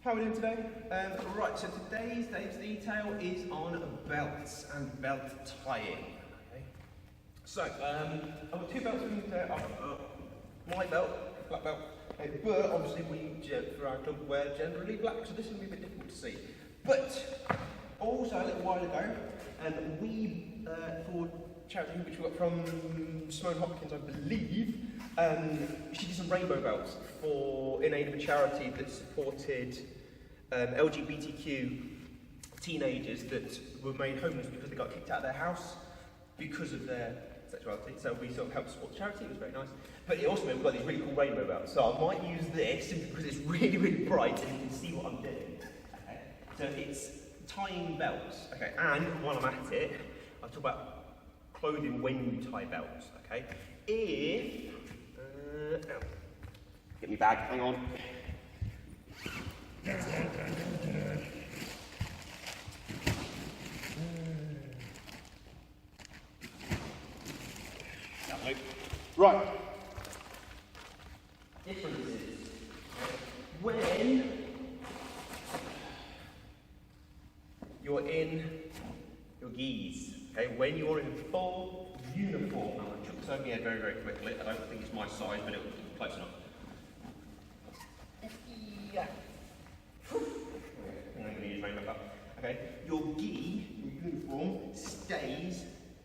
How are we doing today? Right, so today's detail is on belts and belt tying. Okay. So, I've got two belts in there. I've got my belt, black belt, but obviously we, for our club, wear generally black, so this is going to be a bit difficult to see. But also a little while ago, we, for charity which we got from Simone Hopkins, I believe, she did some rainbow belts in aid of a charity that supported LGBTQ teenagers that were made homeless because they got kicked out of their house because of their sexuality. So we sort of helped support the charity. It was very nice. But it also meant we've got these really cool rainbow belts. So I might use this simply because it's really, really bright and you can see what I'm doing. Okay. So it's tying belts. Okay. And while I'm at it, I'll talk about clothing when you tie belts. Okay. Get me bag. Hang on. Right. Differences. When you're in your gis, okay, when you're in full uniform, I'm going to chuck this over my head very, very quickly. I don't think it's my size, but it'll be close enough. Yeah. I'm going to use rainbow belt. Okay, your gi, your uniform, stays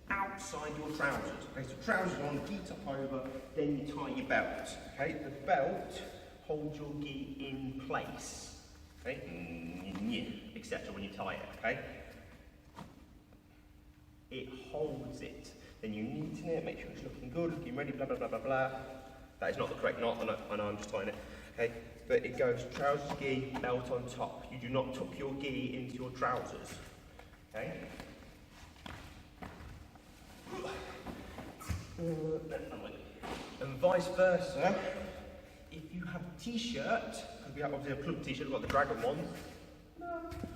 outside your trousers. Okay, so trousers on, gi top over, then you tie your belt. Okay, the belt holds your gi in place. Okay, etc. when you tie it. Okay, it holds it. Then you neaten it, make sure it's looking good, looking ready, blah blah blah blah blah. That is not the correct knot. I know I'm just tying it. Okay, but it goes trousers, gi, belt on top. You do not tuck your gi into your trousers. Okay. And vice versa, if you have a t-shirt, because we have obviously a club t-shirt, we've got the dragon ones,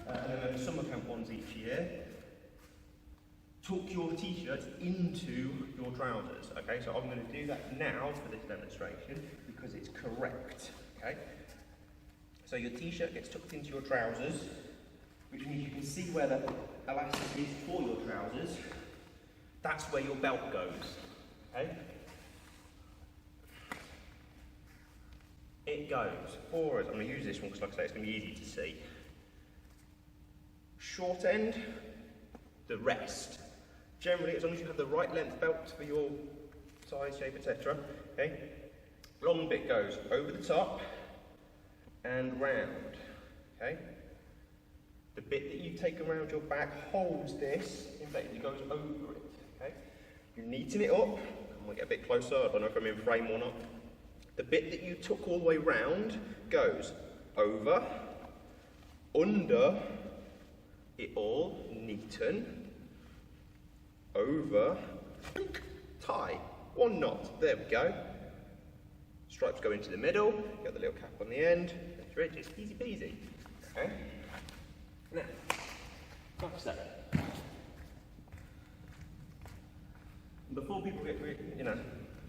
and then summer camp ones each year, tuck your t-shirt into your trousers. Okay, so I'm going to do that now for this demonstration because it's correct. Okay, so your t-shirt gets tucked into your trousers, which means you can see where the elastic is for your trousers. That's where your belt goes. Okay? It goes forward. I'm going to use this one because, like I say, it's going to be easy to see. Short end, the rest. Generally, as long as you have the right length belt for your size, shape, etc. Okay? Long bit goes over the top and round. Okay? The bit that you take around your back holds this, in fact, it goes over it. Okay? You're neating it up. I'm going to get a bit closer. I don't know if I'm in frame or not. The bit that you took all the way round goes over, under it all, neaten, over, tie. One knot. There we go. Stripes go into the middle. You got the little cap on the end. That's it. Just easy peasy. Okay. Now, like I said, before people get,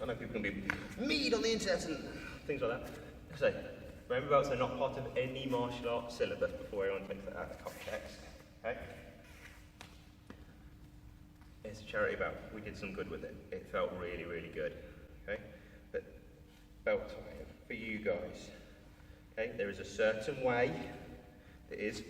I know people can be mean on the internet and things like that. So, rainbow belts are not part of any martial arts syllabus before anyone takes that out of context. Okay? It's a charity belt. We did some good with it. It felt really, really good. Okay? But belt tying for you guys. Okay? There is a certain way that is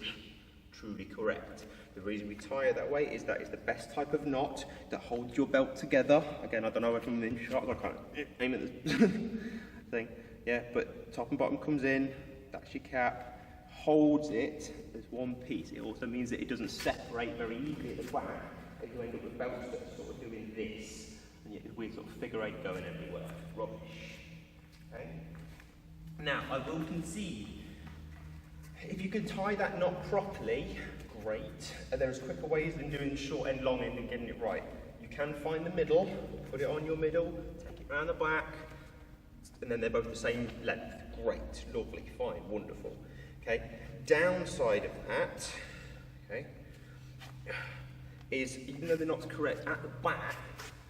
truly correct. The reason we tie it that way is that it's the best type of knot that holds your belt together. Again, I don't know if I'm in shot, I can't aim at this thing. Yeah, but top and bottom comes in, that's your cap, holds it as one piece. It also means that it doesn't separate very easily at the back, and you end up with belts that are sort of doing this, and you get this weird sort of figure eight going everywhere. Rubbish. Okay? Now, I will concede, if you can tie that knot properly, great. And there's quicker ways than doing the short end, long end and getting it right. You can find the middle, put it on your middle, take it round the back, and then they're both the same length. Great, lovely, fine, wonderful. Okay, downside of that, okay, is even though they're not correct at the back,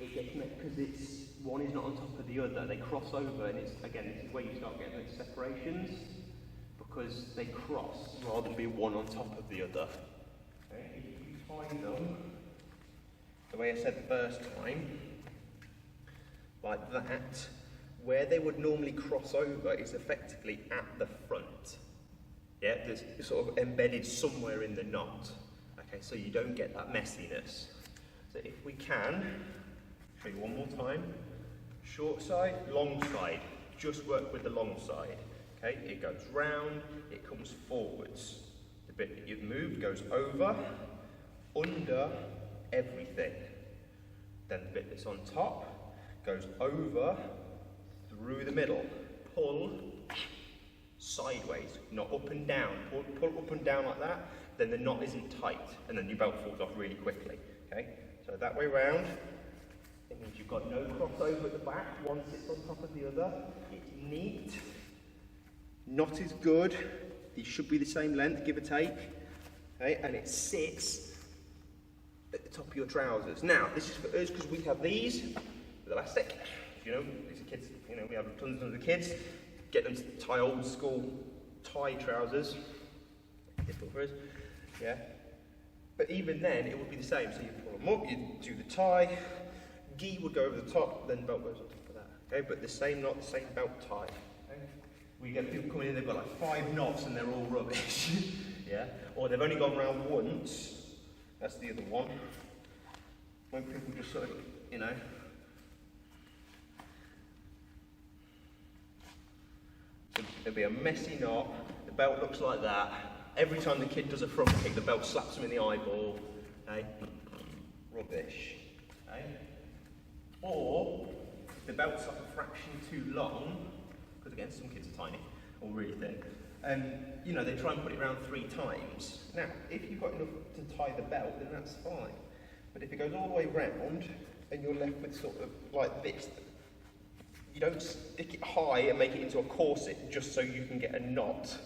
it gets messed because it's one is not on top of the other. They cross over, and it's again this is where you start getting those separations. because they cross rather than be one on top of the other. Okay, if you tie them the way I said the first time, like that, where they would normally cross over is effectively at the front. Yeah, there's sort of embedded somewhere in the knot. Okay, so you don't get that messiness. So if we can, show you one more time, short side, long side, just work with the long side. Okay, it goes round, it comes forwards. The bit that you've moved goes over, under everything. Then the bit that's on top goes over, through the middle. Pull sideways, not up and down. Pull up and down like that, then the knot isn't tight, and then your belt falls off really quickly. Okay, so that way round, it means you've got no crossover at the back. One sits on top of the other. It's neat. Knot is good. These should be the same length, give or take. Okay, and it sits at the top of your trousers. Now, this is for us because we have these with elastic. You know, these are kids. You know, we have tons of the kids. Get them to tie old school tie trousers. Difficult for us. Yeah. But even then, it would be the same. So you pull them up, you do the tie. Gi would go over the top, then belt goes on top of that. Okay, but the same knot, the same belt tie. Okay? We get people coming in, they've got like 5 knots and they're all rubbish. Yeah? Or they've only gone round once. That's the other one. When people just sort of, you know. So there'll be a messy knot, the belt looks like that. Every time the kid does a front kick, the belt slaps him in the eyeball. Okay? Rubbish. Okay? Or the belt's like a fraction too long, because again, some kids are tiny or really thin. You know, they try and put it around 3 times. Now, if you've got enough to tie the belt, then that's fine. But if it goes all the way round and you're left with sort of like this, you don't stick it high and make it into a corset just so you can get a knot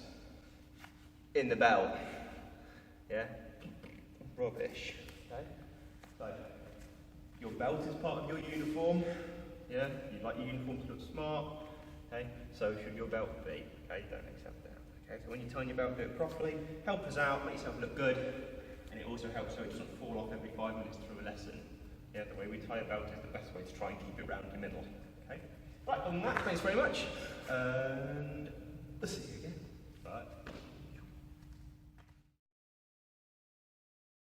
in the belt. Yeah? Rubbish. Okay? So, your belt is part of your uniform. Yeah? You'd like your uniform to look smart. Okay? So should your belt be. Okay? Don't accept that. Okay? So when you tie your belt, do it properly. Help us out, make yourself look good. And it also helps so it doesn't fall off every 5 minutes through a lesson. Yeah? The way we tie a belt is the best way to try and keep it round your middle. Okay? Right, on that, thanks very much. And let's see.